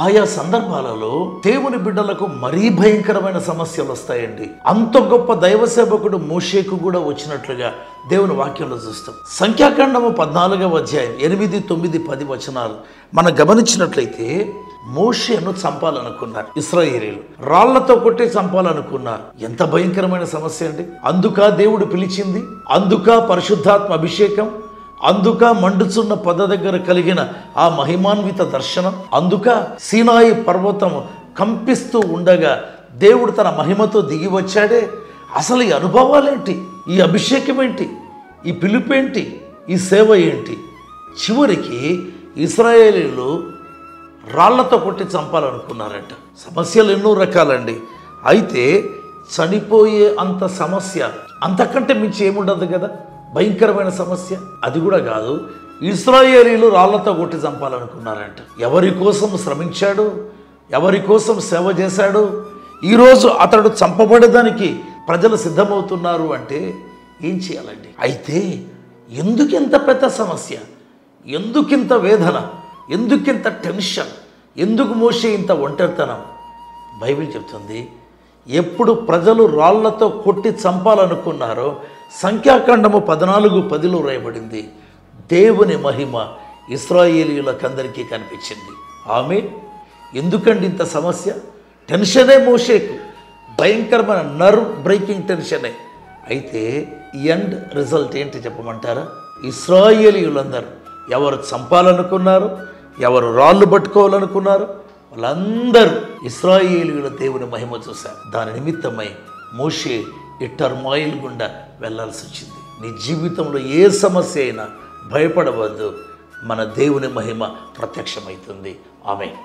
ఆయా సందర్భాలలో దేవుని బిడ్డలకు మరీ భయంకరమైన సమస్యలు వస్తాయండి. అంత గొప్ప దైవ సేవకుడు మోషేకు కూడా వచ్చినట్లుగా దేవుని వాక్యంలో చూస్తాం. సంఖ్యాకాండము 14వ అధ్యాయం 8, 9, 10 వచనాలు మనం గమనించినట్లయితే మోషేను చంపాలనుకున్నారు ఇశ్రాయేలీయులు. రాళ్లతో కొట్టి చంపాలనుకున్నారు. ఎంత భయంకరమైన సమస్య అండి. అందుక దేవుడు పిలిచింది, అందుక పరిశుద్ధాత్మ అభిషేకం, అందుక మండుచున్న పొద దగ్గర కలిగిన ఆ మహిమాన్విత దర్శనం, అందుక సీనాయి పర్వతం కంపిస్తూ ఉండగా దేవుడు తన మహిమతో దిగి వచ్చాడే. అసలు ఈ అనుభవాలేంటి, ఈ అభిషేకం ఏంటి, ఈ పిలుపేంటి, ఈ సేవ ఏంటి? చివరికి ఇశ్రాయేలీయులు రాళ్లతో కొట్టి చంపాలనుకున్నారంట. సమస్యలు ఎన్నో రకాలండి. అయితే చనిపోయే అంత సమస్య అంతకంటే మించి ఏముండదు కదా, భయంకరమైన సమస్య. అది కూడా కాదు, ఇశ్రాయేలీయులు రాళ్లతో కొట్టి చంపాలనుకున్నారంట. ఎవరి కోసం శ్రమించాడు, ఎవరి కోసం సేవ చేశాడు, ఈరోజు అతడు చంపబడేదానికి ప్రజలు సిద్ధమవుతున్నారు అంటే ఏం చేయాలండి? అయితే ఎందుకింత పెద్ద సమస్య, ఎందుకింత వేదన, ఎందుకింత టెన్షన్, ఎందుకు మోషే ఇంత ఒంటరితనం? బైబిల్ చెప్తుంది, ఎప్పుడు ప్రజలు రాళ్లతో కొట్టి చంపాలనుకున్నారో సంఖ్యాకాండము 14:10 రాయబడింది, దేవుని మహిమ ఇశ్రాయేలీయులకందరికీ కనిపించింది. ఆమె ఎందుకండి ఇంత సమస్య? టెన్షనే మోషేకు, భయంకరమైన నర్వ్ బ్రేకింగ్ టెన్షనే. అయితే ఎండ్ రిజల్ట్ ఏంటి చెప్పమంటారా? ఇశ్రాయేలీయులందరూ ఎవరు చంపాలనుకున్నారు, ఎవరు రాళ్ళు పట్టుకోవాలనుకున్నారు, వాళ్ళందరూ ఇశ్రాయేలీయుల దేవుని మహిమ చూశారు. దాని నిమిత్తమై మోషే ఈ టర్మాయిల్ గుండా వెళ్ళాల్సి వచ్చింది. నీ జీవితంలో ఏ సమస్య అయినా భయపడవద్దు, మన దేవుని మహిమ ప్రత్యక్షమవుతుంది. ఆమేన్.